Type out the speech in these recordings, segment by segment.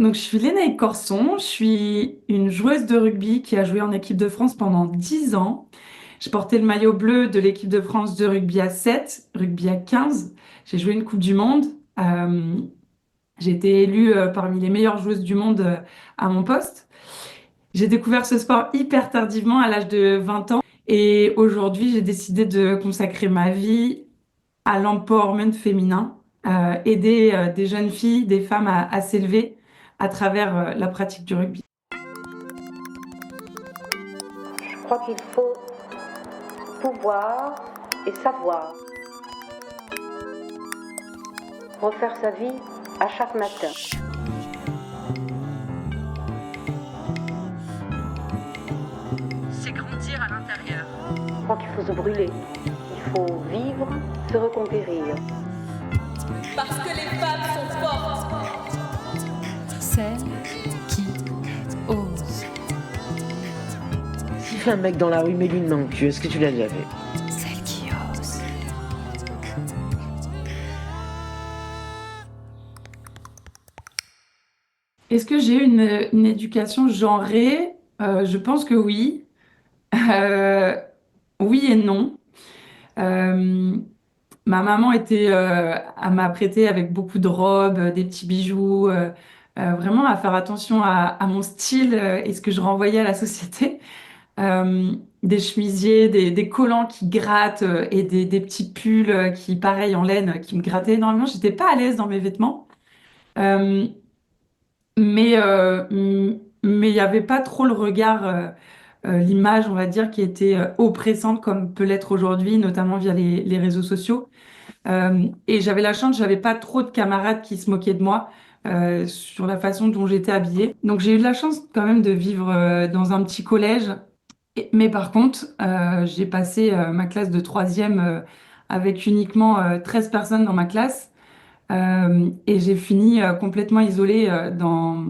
Donc, je suis Lénaïque Corson, je suis une joueuse de rugby qui a joué en équipe de France pendant 10 ans. Je portais le maillot bleu de l'équipe de France de rugby à 7, rugby à 15. J'ai joué une Coupe du Monde. Euh, j'ai été élue parmi les meilleures joueuses du monde à mon poste. J'ai découvert ce sport hyper tardivement à l'âge de 20 ans et aujourd'hui, j'ai décidé de consacrer ma vie à l'empowerment féminin, aider des jeunes filles, des femmes à s'élever à travers la pratique du rugby. Je crois qu'il faut pouvoir et savoir refaire sa vie à chaque matin. C'est grandir à l'intérieur. Je crois qu'il faut se brûler. Il faut vivre, se reconquérir. Parce que les femmes sont fortes. Celles qui osent. Siffle un mec dans la rue, mets-lui une main au cul. Est-ce que tu l'as déjà fait? Celles qui osent. Est-ce que j'ai eu une éducation genrée? Je pense que oui. Euh, oui et non. Euh, Ma maman elle m'a prêté avec beaucoup de robes, des petits bijoux, vraiment à faire attention à mon style et ce que je renvoyais à la société. Des chemisiers, des collants qui grattent et des petits pulls qui, pareil, en laine, qui me grattaient énormément. J'étais pas à l'aise dans mes vêtements. Euh, mais il n'y avait pas trop le regard, l'image, on va dire, qui était oppressante comme peut l'être aujourd'hui, notamment via les réseaux sociaux. Et j'avais la chance, j'avais pas trop de camarades qui se moquaient de moi sur la façon dont j'étais habillée. Donc j'ai eu de la chance quand même de vivre dans un petit collège. Mais par contre, j'ai passé ma classe de troisième avec uniquement 13 personnes dans ma classe. Et j'ai fini complètement isolée dans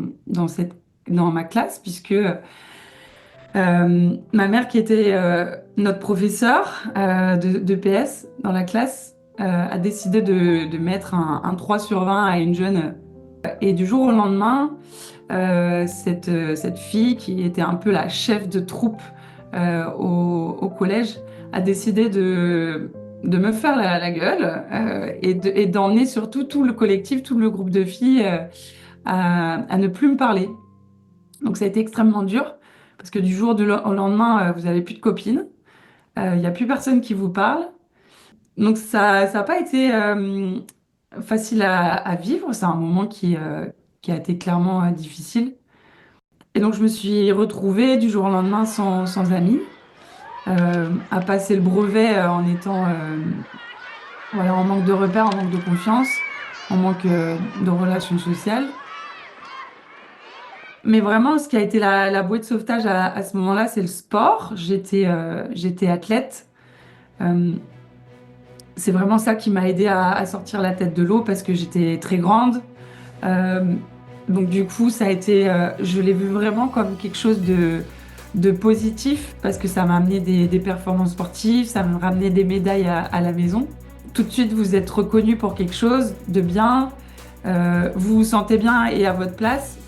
ma classe, puisque ma mère, qui était notre professeure de PS dans la classe, a décidé de mettre un 3 sur 20 à une jeune. Et du jour au lendemain, cette fille, qui était un peu la chef de troupe au collège, a décidé de me faire la gueule et d'emmener surtout tout le collectif, tout le groupe de filles à ne plus me parler. Donc ça a été extrêmement dur parce que du jour au lendemain, vous avez plus de copines, il n'y a plus personne qui vous parle. Donc ça n'a pas été facile à vivre. C'est un moment qui a été clairement difficile. Et donc je me suis retrouvée du jour au lendemain sans amis, à passer le brevet en étant voilà, en manque de repères, en manque de confiance, en manque de relations sociales. Mais vraiment, ce qui a été la bouée de sauvetage à ce moment-là, c'est le sport. J'étais athlète. Euh, c'est vraiment ça qui m'a aidé à sortir la tête de l'eau parce que j'étais très grande. Euh, donc du coup, je l'ai vu vraiment comme quelque chose de positif parce que ça m'a amené des performances sportives, ça m'a ramené des médailles à la maison. Tout de suite, vous êtes reconnu pour quelque chose de bien, vous vous sentez bien et à votre place.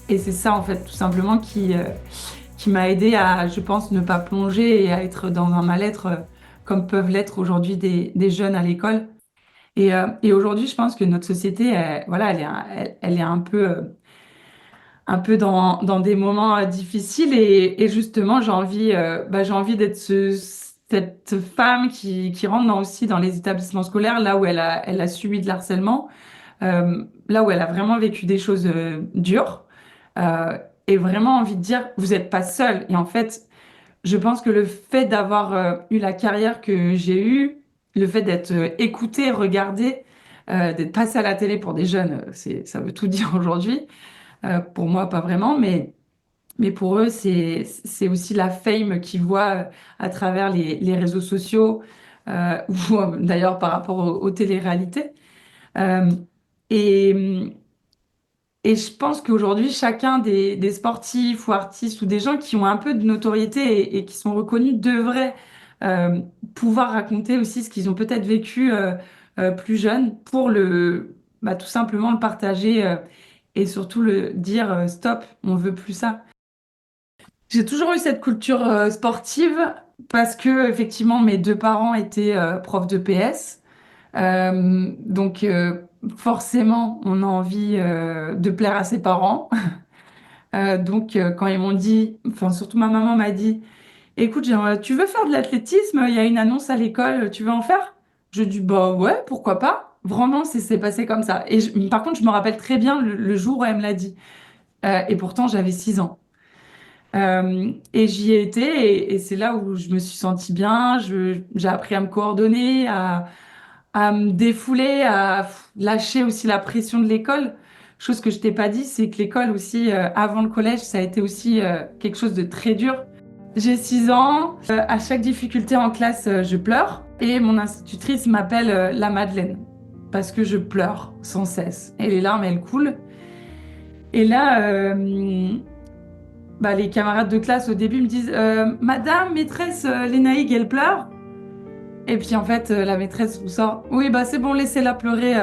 Et c'est ça, en fait, tout simplement qui m'a aidé à, je pense, ne pas plonger et à être dans un mal-être comme peuvent l'être aujourd'hui des jeunes à l'école. Et aujourd'hui, je pense que notre société, voilà, elle est un peu dans des moments difficiles et justement, j'ai envie d'être cette femme qui rentre aussi dans les établissements scolaires, là où elle a subi de l'harcèlement, là où elle a vraiment vécu des choses dures, euh, et vraiment envie de dire, vous n'êtes pas seule. Et en fait, je pense que le fait d'avoir eu la carrière que j'ai eue, le fait d'être écoutée, regardée, d'être passée à la télé pour des jeunes, ça veut tout dire aujourd'hui. Pour moi, pas vraiment, mais pour eux, c'est aussi la fame qu'ils voient à travers les réseaux sociaux, ou d'ailleurs par rapport aux téléréalités. Euh, et, et je pense qu'aujourd'hui, chacun des sportifs ou artistes ou des gens qui ont un peu de notoriété et qui sont reconnus devraient euh, pouvoir raconter aussi ce qu'ils ont peut-être vécu plus jeunes pour tout simplement le partager et surtout le dire stop, on veut plus ça. J'ai toujours eu cette culture sportive parce que effectivement mes deux parents étaient profs de PS. Donc forcément on a envie de plaire à ses parents. Donc quand ils m'ont dit, enfin surtout ma maman m'a dit, écoute, tu veux faire de l'athlétisme? Il y a une annonce à l'école, tu veux en faire? Je dis bah ouais, pourquoi pas? Vraiment, c'est passé comme ça. Et par contre, je me rappelle très bien le jour où elle me l'a dit. Et pourtant, j'avais 6 ans. Et j'y ai été, et c'est là où je me suis sentie bien. J'ai appris à me coordonner, à me défouler, à lâcher aussi la pression de l'école. Chose que je t'ai pas dit, c'est que l'école aussi, avant le collège, ça a été aussi quelque chose de très dur. J'ai 6 ans, à chaque difficulté en classe, je pleure, et mon institutrice m'appelle la Madeleine, parce que je pleure sans cesse. Et les larmes, elles coulent. Et là, bah, les camarades de classe au début me disent Madame, maîtresse, Lénaïque, elle pleure. Et puis en fait, la maîtresse vous sort oui, bah c'est bon, laissez-la pleurer.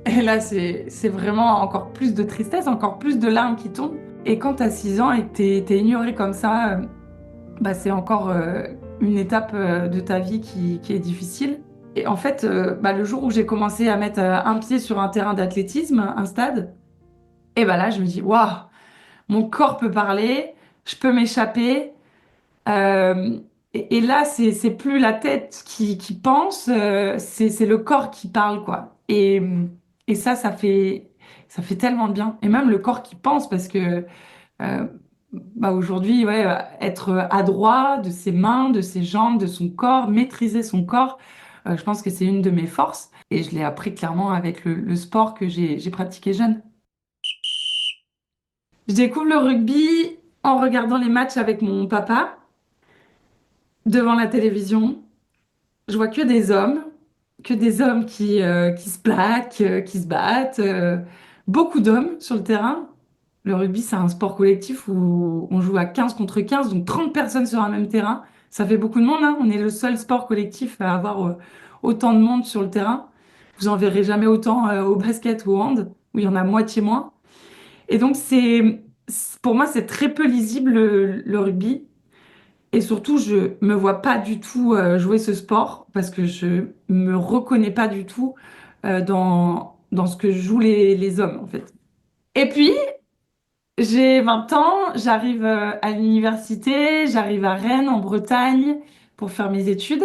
Et là, c'est vraiment encore plus de tristesse, encore plus de larmes qui tombent. Et quand t'as 6 ans et que t'es ignoré comme ça, bah, c'est encore une étape de ta vie qui est difficile. Et en fait, bah, le jour où j'ai commencé à mettre un pied sur un terrain d'athlétisme, un stade, et bah là, je me dis waouh, mon corps peut parler, je peux m'échapper. Euh, et là, c'est plus la tête qui pense, c'est le corps qui parle, quoi. Et ça, ça fait tellement de bien. Et même le corps qui pense, parce que euh, bah aujourd'hui, ouais, être adroit de ses mains, de ses jambes, de son corps, maîtriser son corps, je pense que c'est une de mes forces. Et je l'ai appris clairement avec le sport que j'ai pratiqué jeune. Je découvre le rugby en regardant les matchs avec mon papa devant la télévision. Je vois que des hommes qui se plaquent, qui se battent, beaucoup d'hommes sur le terrain. Le rugby, c'est un sport collectif où on joue à 15 contre 15, donc 30 personnes sur un même terrain. Ça fait beaucoup de monde, hein. On est le seul sport collectif à avoir autant de monde sur le terrain. Vous en verrez jamais autant au basket ou au hand, où il y en a moitié moins. Et donc, pour moi, c'est très peu lisible le rugby. Et surtout, je me vois pas du tout jouer ce sport parce que je me reconnais pas du tout dans ce que jouent les hommes, en fait. Et puis, j'ai 20 ans, j'arrive à l'université, j'arrive à Rennes, en Bretagne, pour faire mes études.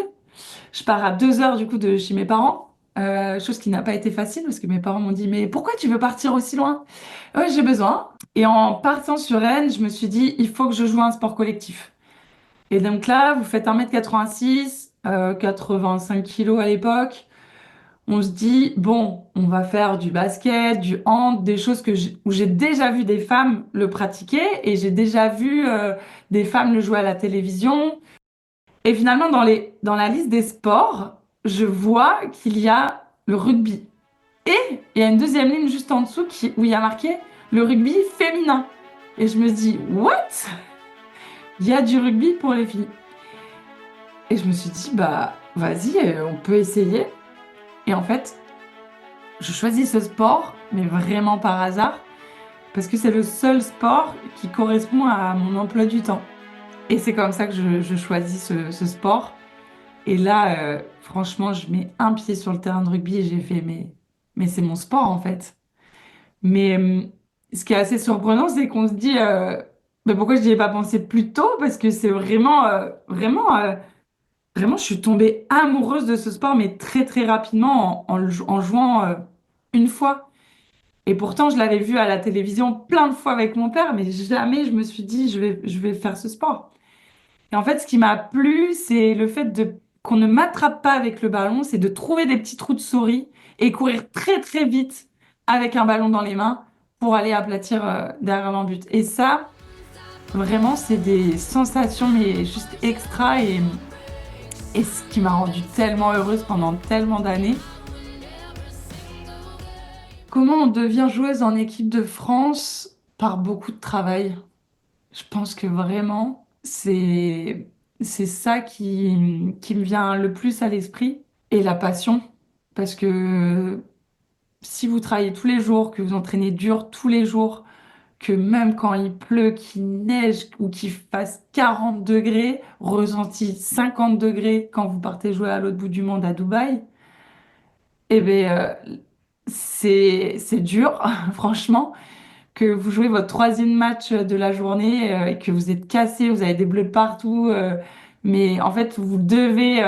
Je pars à 2 heures du coup de chez mes parents, chose qui n'a pas été facile parce que mes parents m'ont dit, mais pourquoi tu veux partir aussi loin? Ouais, j'ai besoin. Et en partant sur Rennes, je me suis dit, il faut que je joue à un sport collectif. Et donc là, vous faites 1,86 m, 85 kilos à l'époque. On se dit, bon, on va faire du basket, du hand, des choses où j'ai déjà vu des femmes le pratiquer et j'ai déjà vu des femmes le jouer à la télévision. Et finalement, dans la liste des sports, je vois qu'il y a le rugby. Et il y a une deuxième ligne juste en dessous où il y a marqué le rugby féminin. Et je me dis, what? Il y a du rugby pour les filles. Et je me suis dit, bah, vas-y, on peut essayer. Et en fait, je choisis ce sport, mais vraiment par hasard, parce que c'est le seul sport qui correspond à mon emploi du temps. Et c'est comme ça que je choisis ce sport. Et là, franchement, je mets un pied sur le terrain de rugby et j'ai fait, mais c'est mon sport en fait. Mais ce qui est assez surprenant, c'est qu'on se dit, mais pourquoi je n'y ai pas pensé plus tôt? Parce que c'est vraiment, je suis tombée amoureuse de ce sport, mais très très rapidement en jouant une fois. Et pourtant, je l'avais vu à la télévision plein de fois avec mon père, mais jamais je me suis dit, je vais faire ce sport. Et en fait, ce qui m'a plu, c'est le fait qu'on ne m'attrape pas avec le ballon, c'est de trouver des petits trous de souris et courir très très vite avec un ballon dans les mains pour aller aplatir derrière l'embut. Et ça, vraiment, c'est des sensations, mais juste extra et ce qui m'a rendue tellement heureuse pendant tellement d'années. Comment on devient joueuse en équipe de France? Par beaucoup de travail. Je pense que vraiment, c'est ça qui me vient le plus à l'esprit et la passion parce que si vous travaillez tous les jours, que vous entraînez dur tous les jours, que même quand il pleut, qu'il neige ou qu'il fasse 40 degrés, ressenti 50 degrés quand vous partez jouer à l'autre bout du monde à Dubaï, eh bien, c'est dur, franchement, que vous jouez votre troisième match de la journée et que vous êtes cassé, vous avez des bleus partout, mais en fait, vous devez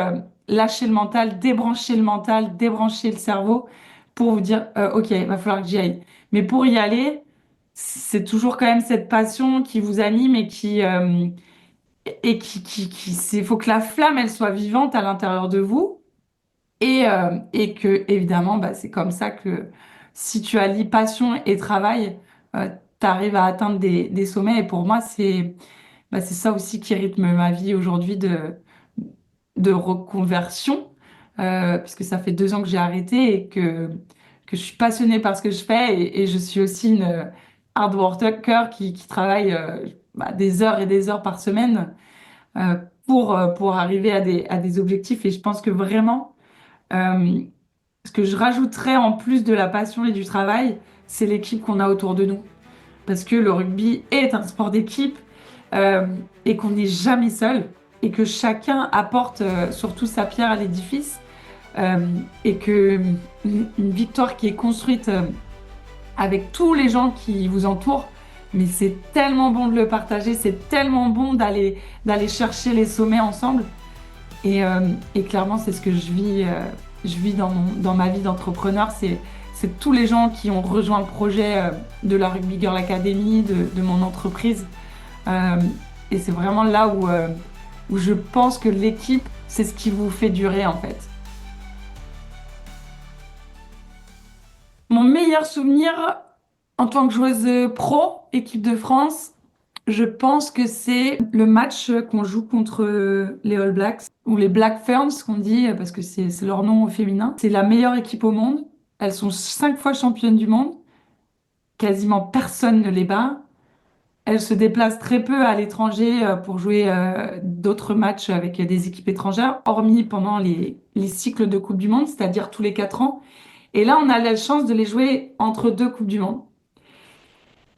lâcher le mental, débrancher le cerveau pour vous dire, OK, il va falloir que j'y aille. Mais pour y aller, c'est toujours quand même cette passion qui vous anime et faut que la flamme, elle soit vivante à l'intérieur de vous. Et que, évidemment, bah, c'est comme ça que si tu allies passion et travail, tu arrives à atteindre des sommets. Et pour moi, c'est ça aussi qui rythme ma vie aujourd'hui de reconversion, puisque ça fait 2 ans que j'ai arrêté et que je suis passionnée par ce que je fais. Et je suis aussi une hard worker qui travaille des heures et des heures par semaine euh, pour arriver à des objectifs. Et je pense que vraiment... Euh, ce que je rajouterais en plus de la passion et du travail, c'est l'équipe qu'on a autour de nous. Parce que le rugby est un sport d'équipe euh, et qu'on n'est jamais seul et que chacun apporte surtout sa pierre à l'édifice euh, et que une victoire qui est construite avec tous les gens qui vous entourent, mais c'est tellement bon de le partager, c'est tellement bon d'aller chercher les sommets ensemble. Et clairement, c'est ce que je vis dans ma vie d'entrepreneur. C'est tous les gens qui ont rejoint le projet de la Rugby Girl Academy, de mon entreprise. Euh, et c'est vraiment là où je pense que l'équipe, c'est ce qui vous fait durer en fait. Mon meilleur souvenir en tant que joueuse pro, équipe de France, je pense que c'est le match qu'on joue contre les All Blacks, ou les Black Ferns qu'on dit, parce que c'est leur nom au féminin. C'est la meilleure équipe au monde. Elles sont 5 fois championnes du monde. Quasiment personne ne les bat. Elles se déplacent très peu à l'étranger pour jouer d'autres matchs avec des équipes étrangères, hormis pendant les cycles de Coupe du Monde, c'est-à-dire tous les 4 ans. Et là, on a la chance de les jouer entre 2 Coupes du Monde.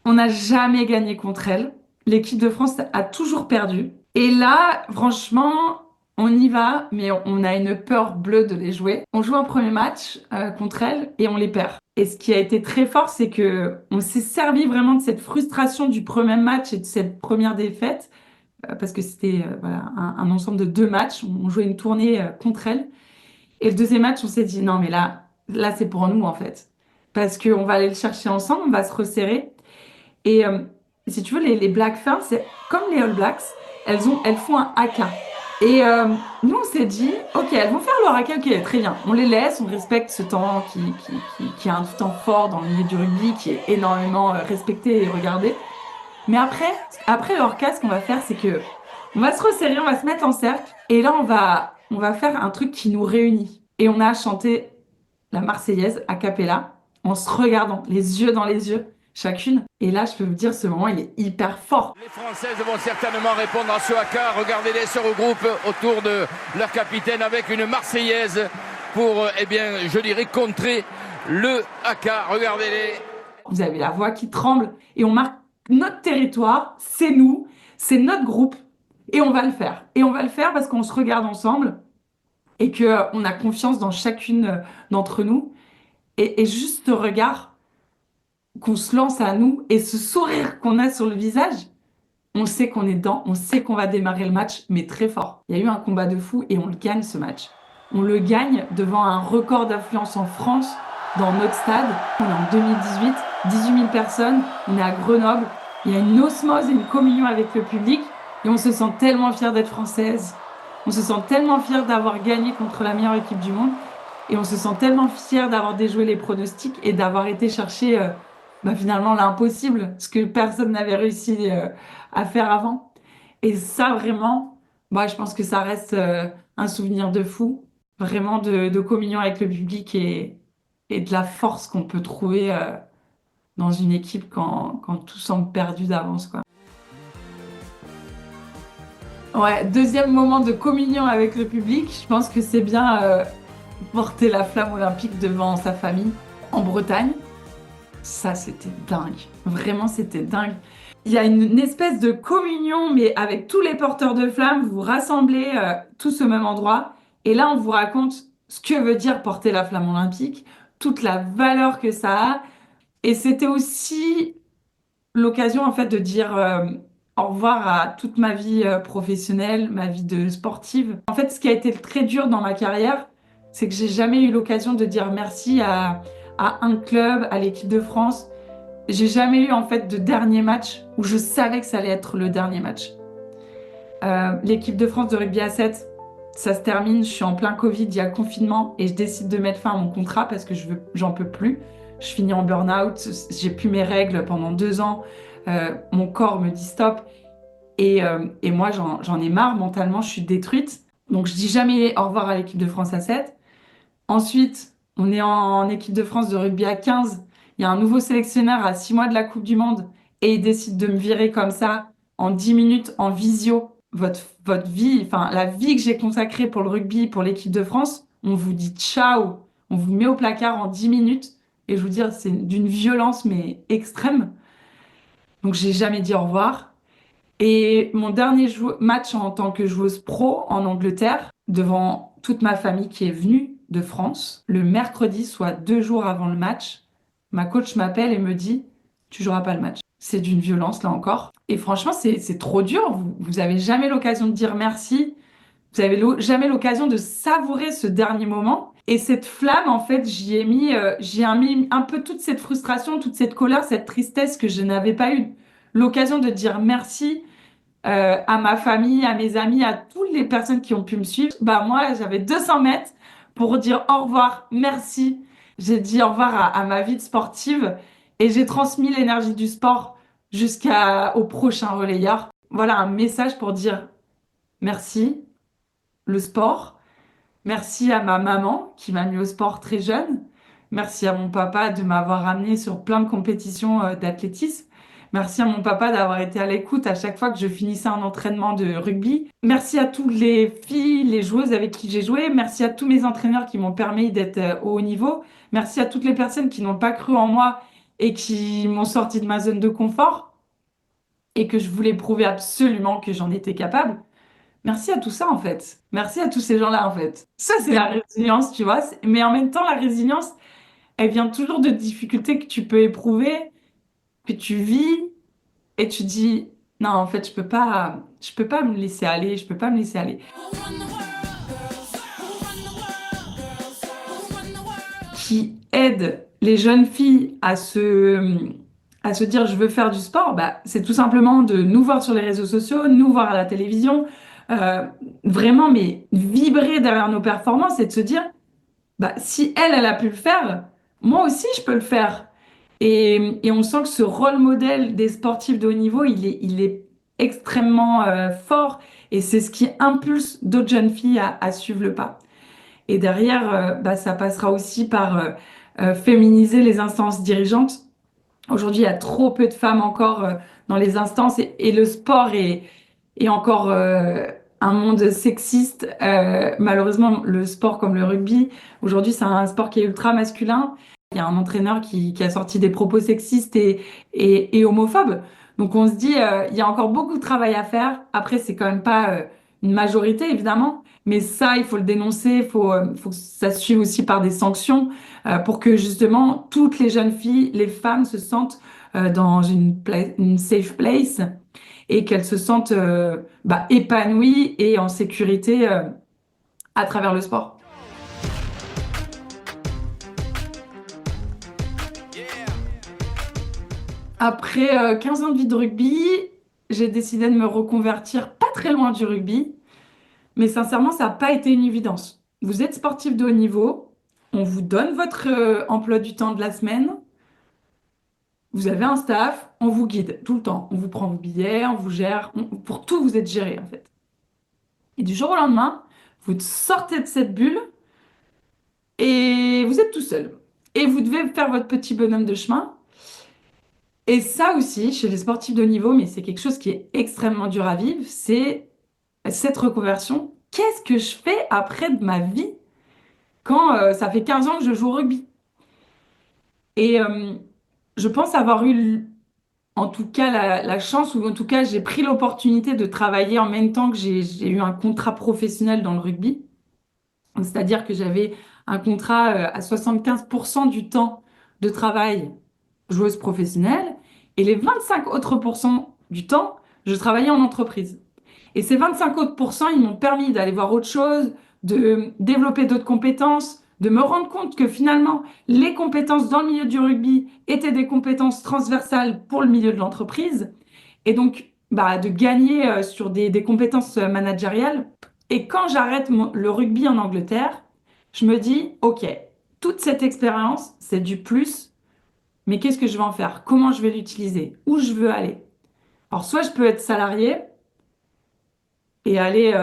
On n'a jamais gagné contre elles. L'équipe de France a toujours perdu. Et là, franchement, on y va, mais on a une peur bleue de les jouer. On joue un premier match contre elles et on les perd. Et ce qui a été très fort, c'est que on s'est servi vraiment de cette frustration du premier match et de cette première défaite, parce que c'était voilà, un ensemble de 2 matchs. On jouait une tournée contre elles. Et le deuxième match, on s'est dit, non, mais là, c'est pour nous, en fait. Parce qu'on va aller le chercher ensemble, on va se resserrer. Et si tu veux, les Black Ferns, c'est comme les All Blacks, elles font un haka. Et nous, on s'est dit, OK, elles vont faire leur haka, OK, très bien. On les laisse, on respecte ce temps qui est un temps fort dans le milieu du rugby, qui est énormément respecté et regardé. Mais après leur haka, ce qu'on va faire, c'est que on va se resserrer, on va se mettre en cercle. Et là, on va faire un truc qui nous réunit. Et on a chanté la Marseillaise a cappella, en se regardant les yeux dans les yeux, chacune. Et là, je peux vous dire, ce moment, il est hyper fort. Les Françaises vont certainement répondre à ce haka. Regardez-les se regroupent autour de leur capitaine avec une Marseillaise pour, je dirais, contrer le haka. Regardez-les. Vous avez la voix qui tremble et on marque notre territoire, c'est nous, c'est notre groupe et on va le faire. Et on va le faire parce qu'on se regarde ensemble et qu'on a confiance dans chacune d'entre nous. Et juste ce regard qu'on se lance à nous et ce sourire qu'on a sur le visage, on sait qu'on est dedans, on sait qu'on va démarrer le match, mais très fort. Il y a eu un combat de fou et on le gagne ce match. On le gagne devant un record d'affluence en France, dans notre stade. On est en 2018, 18 000 personnes, on est à Grenoble. Il y a une osmose et une communion avec le public et on se sent tellement fiers d'être française. On se sent tellement fiers d'avoir gagné contre la meilleure équipe du monde et on se sent tellement fiers d'avoir déjoué les pronostics et d'avoir été chercher finalement l'impossible, ce que personne n'avait réussi à faire avant. Et ça, vraiment, moi, je pense que ça reste un souvenir de fou, vraiment de communion avec le public et de la force qu'on peut trouver dans une équipe quand tout semble perdu d'avance, quoi. Ouais, deuxième moment de communion avec le public, je pense que c'est bien porter la flamme olympique devant sa famille. en Bretagne. Ça, c'était dingue. Vraiment, c'était dingue. Il y a une espèce de communion, mais avec tous les porteurs de flammes, vous vous rassemblez tous au même endroit. Et là, on vous raconte ce que veut dire porter la flamme olympique, toute la valeur que ça a. Et c'était aussi l'occasion, en fait, de dire au revoir à toute ma vie professionnelle, ma vie de sportive. En fait, ce qui a été très dur dans ma carrière, c'est que j'ai jamais eu l'occasion de dire merci à un club, à l'équipe de France. J'ai jamais eu en fait de dernier match où je savais que ça allait être le dernier match. L'équipe de France de rugby à 7, ça se termine, je suis en plein Covid, il y a le confinement et je décide de mettre fin à mon contrat parce que j'en peux plus. Je finis en burn-out, j'ai plus mes règles pendant 2 ans, mon corps me dit stop et moi j'en ai marre mentalement, je suis détruite. Donc je dis jamais au revoir à l'équipe de France à 7. Ensuite, on est en équipe de France de rugby à 15. Il y a un nouveau sélectionneur à 6 mois de la Coupe du Monde et il décide de me virer comme ça en 10 minutes en visio. Votre vie, enfin la vie que j'ai consacrée pour le rugby, pour l'équipe de France, on vous dit ciao, on vous met au placard en 10 minutes et je vous dire, c'est d'une violence mais extrême. Donc j'ai jamais dit au revoir. Et mon dernier match en tant que joueuse pro en Angleterre, devant toute ma famille qui est venue de France, le mercredi, soit 2 jours avant le match, ma coach m'appelle et me dit, tu joueras pas le match. C'est d'une violence là encore. Et franchement, c'est trop dur. Vous avez jamais l'occasion de dire merci. Vous avez jamais l'occasion de savourer ce dernier moment. Et cette flamme, en fait, j'y ai mis un peu toute cette frustration, toute cette colère, cette tristesse que je n'avais pas eu l'occasion de dire merci à ma famille, à mes amis, à toutes les personnes qui ont pu me suivre. Bah moi, j'avais 200 mètres pour dire au revoir, merci. J'ai dit au revoir à ma vie de sportive et j'ai transmis l'énergie du sport jusqu'au prochain relayeur. Voilà un message pour dire merci, le sport. Merci à ma maman qui m'a mis au sport très jeune. Merci à mon papa de m'avoir amené sur plein de compétitions d'athlétisme. Merci à mon papa d'avoir été à l'écoute à chaque fois que je finissais un entraînement de rugby. Merci à toutes les filles, les joueuses avec qui j'ai joué. Merci à tous mes entraîneurs qui m'ont permis d'être au haut niveau. Merci à toutes les personnes qui n'ont pas cru en moi et qui m'ont sorti de ma zone de confort et que je voulais prouver absolument que j'en étais capable. Merci à tout ça, en fait. Merci à tous ces gens-là, en fait. Ça, c'est la résilience, tu vois. Mais en même temps, la résilience, elle vient toujours de difficultés que tu peux éprouver, que tu vis, et tu dis, non, en fait, je peux pas me laisser aller, je peux pas me laisser aller. Qui aide les jeunes filles à se dire, je veux faire du sport, bah, c'est tout simplement de nous voir sur les réseaux sociaux, nous voir à la télévision, euh, vraiment, mais vibrer derrière nos performances et de se dire, bah, si elle a pu le faire, moi aussi, je peux le faire. Et on sent que ce rôle modèle des sportifs de haut niveau, il est extrêmement fort et c'est ce qui impulse d'autres jeunes filles à suivre le pas. Et derrière, bah, ça passera aussi par féminiser les instances dirigeantes. Aujourd'hui, il y a trop peu de femmes encore dans les instances et le sport est encore un monde sexiste. Malheureusement, le sport comme le rugby, aujourd'hui, c'est un sport qui est ultra masculin. Il y a un entraîneur qui a sorti des propos sexistes et homophobes. Donc on se dit, il y a encore beaucoup de travail à faire. Après, c'est quand même pas une majorité, évidemment. Mais ça, il faut le dénoncer. Faut que ça se suive aussi par des sanctions pour que justement toutes les jeunes filles, les femmes se sentent dans une safe place et qu'elles se sentent bah, épanouies et en sécurité à travers le sport. Après 15 ans de vie de rugby, j'ai décidé de me reconvertir pas très loin du rugby, mais sincèrement, ça n'a pas été une évidence. Vous êtes sportif de haut niveau, on vous donne votre emploi du temps de la semaine, vous avez un staff, on vous guide tout le temps. On vous prend vos billets, on vous gère, pour tout, vous êtes géré en fait. Et du jour au lendemain, vous sortez de cette bulle et vous êtes tout seul. Et vous devez faire votre petit bonhomme de chemin. Et ça aussi, chez les sportifs de haut niveau, mais c'est quelque chose qui est extrêmement dur à vivre, c'est cette reconversion. Qu'est-ce que je fais après de ma vie quand ça fait 15 ans que je joue au rugby? Et je pense avoir eu en tout cas la chance, ou en tout cas j'ai pris l'opportunité de travailler en même temps que j'ai eu un contrat professionnel dans le rugby. C'est-à-dire que j'avais un contrat à 75% du temps de travail joueuse professionnelle et les 25 autres pourcents du temps, je travaillais en entreprise. Et ces 25 autres pourcents, ils m'ont permis d'aller voir autre chose, de développer d'autres compétences, de me rendre compte que finalement, les compétences dans le milieu du rugby étaient des compétences transversales pour le milieu de l'entreprise. Et donc, bah, de gagner sur des compétences managériales. Et quand j'arrête le rugby en Angleterre, je me dis, OK, toute cette expérience, c'est du plus, mais qu'est-ce que je vais en faire? Comment je vais l'utiliser? Où je veux aller? Alors, soit je peux être salarié et aller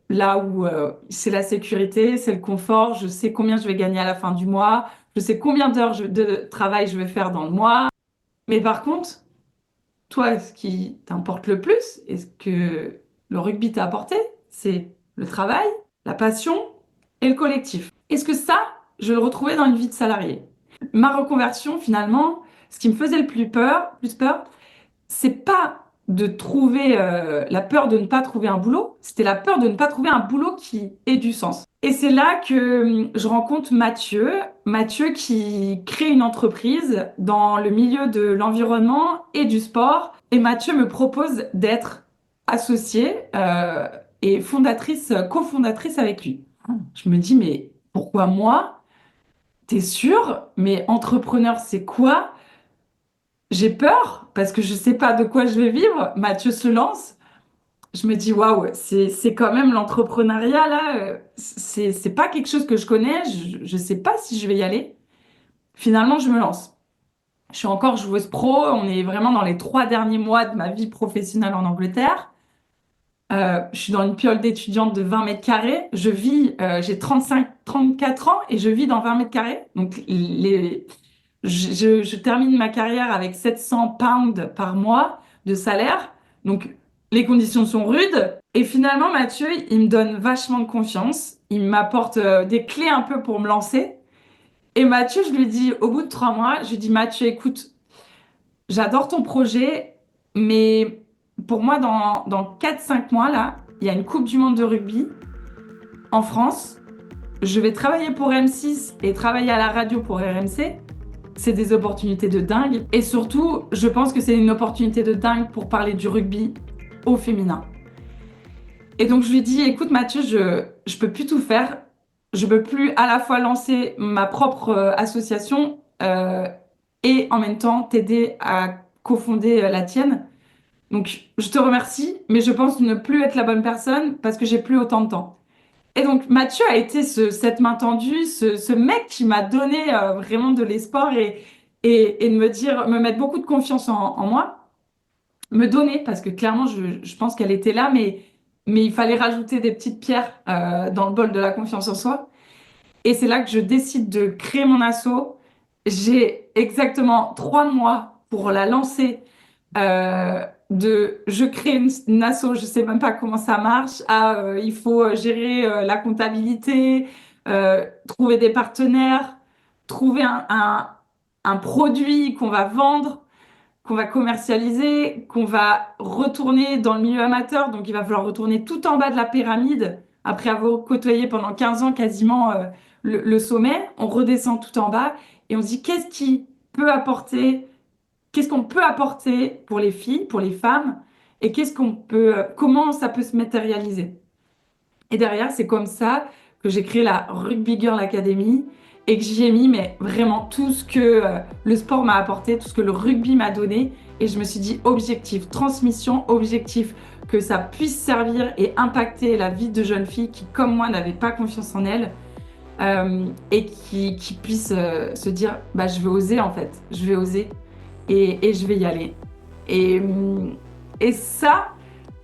là où c'est la sécurité, c'est le confort, je sais combien je vais gagner à la fin du mois, je sais combien d'heures de travail je vais faire dans le mois. Mais par contre, toi, ce qui t'importe le plus et ce que le rugby t'a apporté, c'est le travail, la passion et le collectif. Est-ce que ça, je le retrouvais dans une vie de salarié? Ma reconversion, finalement, ce qui me faisait le plus peur, c'est pas de trouver la peur de ne pas trouver un boulot, c'était la peur de ne pas trouver un boulot qui ait du sens. Et c'est là que je rencontre Mathieu qui crée une entreprise dans le milieu de l'environnement et du sport. Et Mathieu me propose d'être associée et cofondatrice avec lui. Je me dis, mais pourquoi moi? T'es sûr? Mais entrepreneur, c'est quoi? J'ai peur parce que je sais pas de quoi je vais vivre. Mathieu se lance. Je me dis, waouh, c'est quand même l'entrepreneuriat là. C'est pas quelque chose que je connais. Je sais pas si je vais y aller. Finalement, je me lance. Je suis encore joueuse pro. On est vraiment dans les 3 derniers mois de ma vie professionnelle en Angleterre. Je suis dans une piole d'étudiante de 20 mètres carrés. J'ai 34 ans et je vis dans 20 mètres carrés. Donc, je termine ma carrière avec 700 pounds par mois de salaire. Donc, les conditions sont rudes. Et finalement, Mathieu, il me donne vachement de confiance. Il m'apporte des clés un peu pour me lancer. Et Mathieu, je lui dis, au bout de 3 mois, je lui dis, Mathieu, écoute, j'adore ton projet, mais pour moi, dans 4-5 mois, là, il y a une Coupe du Monde de rugby en France. Je vais travailler pour M6 et travailler à la radio pour RMC. C'est des opportunités de dingue. Et surtout, je pense que c'est une opportunité de dingue pour parler du rugby au féminin. Et donc, je lui dis, écoute Mathieu, je peux plus tout faire. Je peux plus à la fois lancer ma propre association et en même temps t'aider à cofonder la tienne. Donc, je te remercie, mais je pense ne plus être la bonne personne parce que j'ai plus autant de temps. Et donc, Mathieu a été cette main tendue, ce mec qui m'a donné vraiment de l'espoir et de me mettre beaucoup de confiance en moi, me donner, parce que clairement, je pense qu'elle était là, mais il fallait rajouter des petites pierres dans le bol de la confiance en soi. Et c'est là que je décide de créer mon asso. J'ai exactement 3 mois pour la lancer. Je crée une asso, je sais même pas comment ça marche. Il faut gérer la comptabilité, trouver des partenaires, trouver un produit qu'on va vendre, qu'on va commercialiser, qu'on va retourner dans le milieu amateur. Donc, il va falloir retourner tout en bas de la pyramide après avoir côtoyé pendant 15 ans quasiment le sommet. On redescend tout en bas et on se dit qu'est-ce qu'on peut apporter pour les filles, pour les femmes et comment ça peut se matérialiser. Et derrière, c'est comme ça que j'ai créé la Rugby Girl Academy et que j'y ai mis mais vraiment tout ce que le sport m'a apporté, tout ce que le rugby m'a donné. Et je me suis dit objectif transmission, objectif que ça puisse servir et impacter la vie de jeunes filles qui, comme moi, n'avaient pas confiance en elles et qui puissent se dire bah, je vais oser en fait, je vais oser et je vais y aller. Et ça,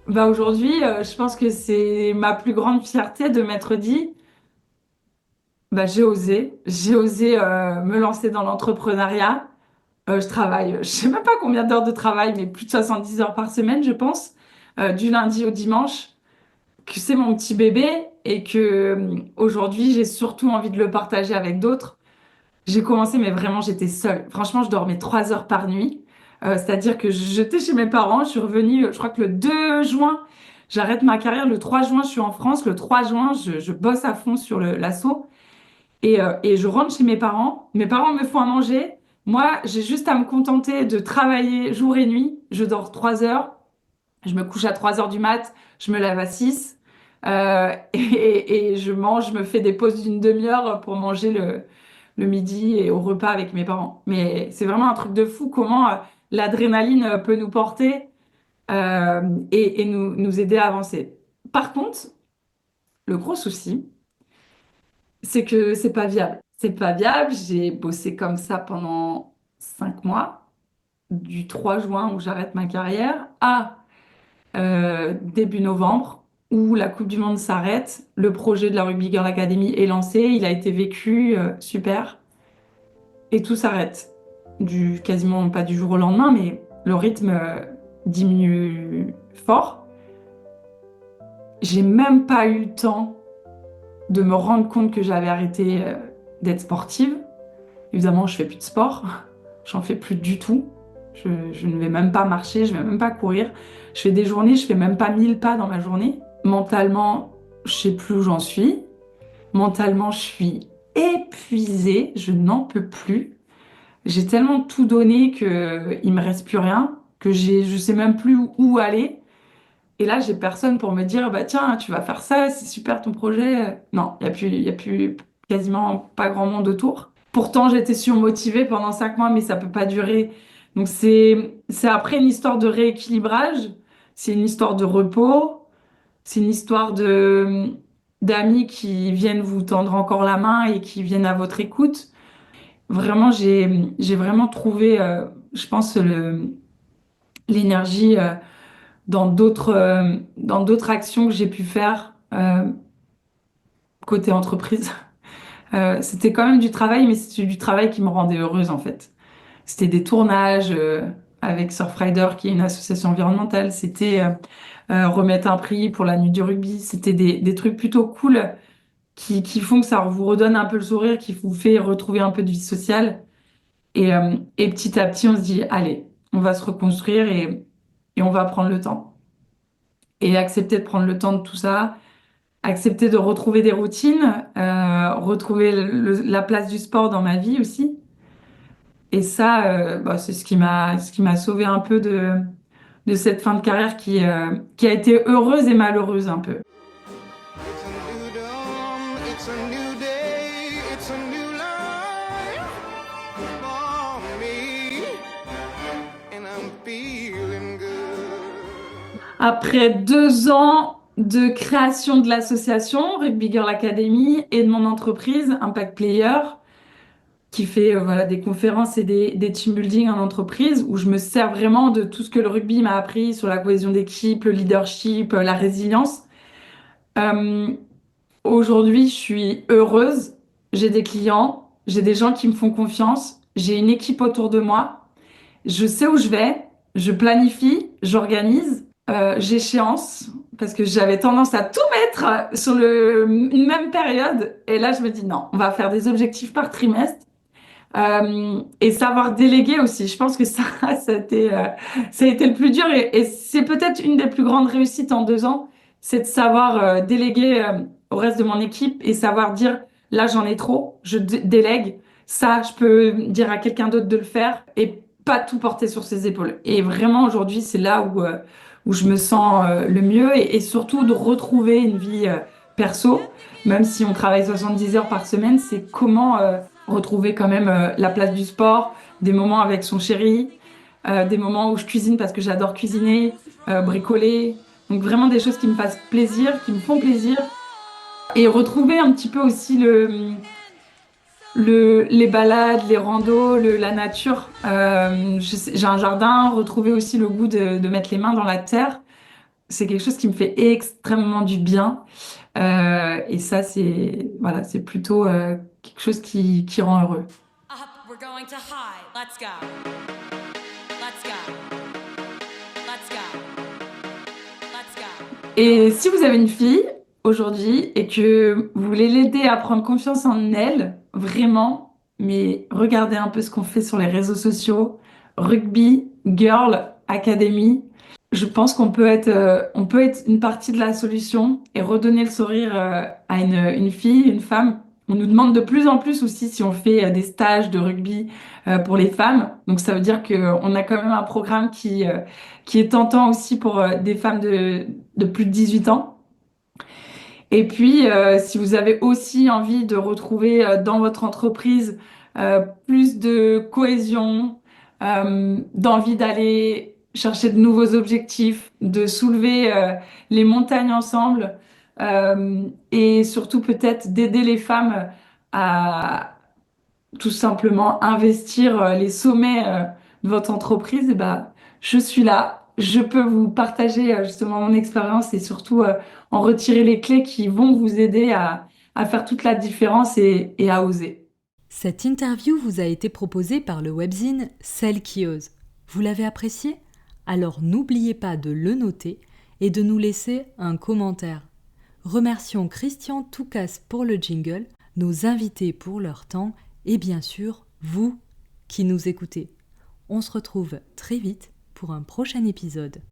bah aujourd'hui, je pense que c'est ma plus grande fierté de m'être dit, bah j'ai osé me lancer dans l'entrepreneuriat. Je travaille, je sais même pas combien d'heures de travail, mais plus de 70 heures par semaine, je pense, du lundi au dimanche, que c'est mon petit bébé et que aujourd'hui, j'ai surtout envie de le partager avec d'autres. J'ai commencé, mais vraiment, j'étais seule. Franchement, je dormais 3 heures par nuit. C'est-à-dire que j'étais chez mes parents. Je suis revenue, je crois que le 2 juin, j'arrête ma carrière. Le 3 juin, je suis en France. Le 3 juin, je bosse à fond sur l'assaut. Et je rentre chez mes parents. Mes parents me font à manger. Moi, j'ai juste à me contenter de travailler jour et nuit. Je dors 3 heures. Je me couche à 3 heures du mat. Je me lève à 6. Et je mange, je me fais des pauses d'une demi-heure pour manger le midi et au repas avec mes parents. Mais c'est vraiment un truc de fou comment l'adrénaline peut nous porter et nous aider à avancer. Par contre, le gros souci, c'est que c'est pas viable. C'est pas viable. J'ai bossé comme ça pendant 5 mois, du 3 juin où j'arrête ma carrière à début novembre, où la Coupe du Monde s'arrête. Le projet de la Rugby Girl Academy est lancé. Il a été vécu super. Et tout s'arrête. Quasiment pas du jour au lendemain, mais le rythme diminue fort. J'ai même pas eu le temps de me rendre compte que j'avais arrêté d'être sportive. Évidemment, je fais plus de sport. J'en fais plus du tout. Je ne vais même pas marcher, je ne vais même pas courir. Je fais des journées, je fais même pas 1000 pas dans ma journée. Mentalement, je sais plus où j'en suis. Mentalement, je suis épuisée, je n'en peux plus. J'ai tellement tout donné que il me reste plus rien, que je sais même plus où aller. Et là, j'ai personne pour me dire, bah tiens, tu vas faire ça, c'est super ton projet. Non, il y a plus quasiment pas grand monde autour. Pourtant, j'étais surmotivée pendant 5 mois, mais ça peut pas durer. Donc c'est après une histoire de rééquilibrage, c'est une histoire de repos, c'est une histoire d'amis qui viennent vous tendre encore la main et qui viennent à votre écoute. Vraiment, j'ai vraiment trouvé, je pense, l'énergie dans d'autres actions que j'ai pu faire côté entreprise. C'était quand même du travail, mais c'était du travail qui me rendait heureuse en fait. C'était des tournages avec Surfrider, qui est une association environnementale. C'était remettre un prix pour la nuit du rugby. C'était des trucs plutôt cool qui font que ça vous redonne un peu le sourire, qui vous fait retrouver un peu de vie sociale. Et petit à petit, on se dit, allez, on va se reconstruire et on va prendre le temps. Et accepter de prendre le temps de tout ça, accepter de retrouver des routines, retrouver la place du sport dans ma vie aussi. Et ça, bah, c'est ce qui m'a sauvé un peu de cette fin de carrière qui a été heureuse et malheureuse un peu. It's a new dawn, it's a new day, it's a new life for me, and I'm feeling good. Après 2 ans de création de l'association Rugby Girl Academy et de mon entreprise Impact Player, qui fait voilà, des conférences et des team building en entreprise, où je me sers vraiment de tout ce que le rugby m'a appris sur la cohésion d'équipe, le leadership, la résilience. Euh, Aujourd'hui, je suis heureuse, j'ai des clients, j'ai des gens qui me font confiance, j'ai une équipe autour de moi, je sais où je vais, je planifie, j'organise, j'échéance, parce que j'avais tendance à tout mettre sur une même période. Et là, je me dis non, on va faire des objectifs par trimestre. Et savoir déléguer aussi. Je pense que ça, ça a été le plus dur et c'est peut-être une des plus grandes réussites en 2 ans, c'est de savoir déléguer au reste de mon équipe et savoir dire là j'en ai trop, je délègue. Ça, je peux dire à quelqu'un d'autre de le faire et pas tout porter sur ses épaules. Et vraiment aujourd'hui, c'est là où je me sens le mieux et surtout de retrouver une vie perso, même si on travaille 70 heures par semaine, c'est comment retrouver quand même la place du sport, des moments avec son chéri, des moments où je cuisine parce que j'adore cuisiner, bricoler. Donc vraiment des choses qui me fassent plaisir, qui me font plaisir. Et retrouver un petit peu aussi les balades, les randos, la nature. J'ai un jardin, retrouver aussi le goût de mettre les mains dans la terre. C'est quelque chose qui me fait extrêmement du bien. Et ça, c'est voilà, c'est plutôt quelque chose qui rend heureux. Up, we're going to high. Let's go. Let's go. Let's go. Let's go. Et si vous avez une fille aujourd'hui et que vous voulez l'aider à prendre confiance en elle, vraiment, mais regardez un peu ce qu'on fait sur les réseaux sociaux. Rugby Girl Academy. Je pense on peut être une partie de la solution et redonner le sourire à une fille, une femme. On nous demande de plus en plus aussi si on fait des stages de rugby pour les femmes. Donc ça veut dire qu'on a quand même un programme qui est tentant aussi pour des femmes de plus de 18 ans. Et puis, si vous avez aussi envie de retrouver dans votre entreprise plus de cohésion, d'envie d'aller chercher de nouveaux objectifs, de soulever les montagnes ensemble, et surtout peut-être d'aider les femmes à tout simplement investir les sommets de votre entreprise, et ben, je suis là. Je peux vous partager justement mon expérience et surtout en retirer les clés qui vont vous aider à faire toute la différence et à oser. Cette interview vous a été proposée par le webzine Celle qui ose. Vous l'avez apprécié ? Alors n'oubliez pas de le noter et de nous laisser un commentaire. Remercions Christian Toucas pour le jingle, nos invités pour leur temps et bien sûr vous qui nous écoutez. On se retrouve très vite pour un prochain épisode.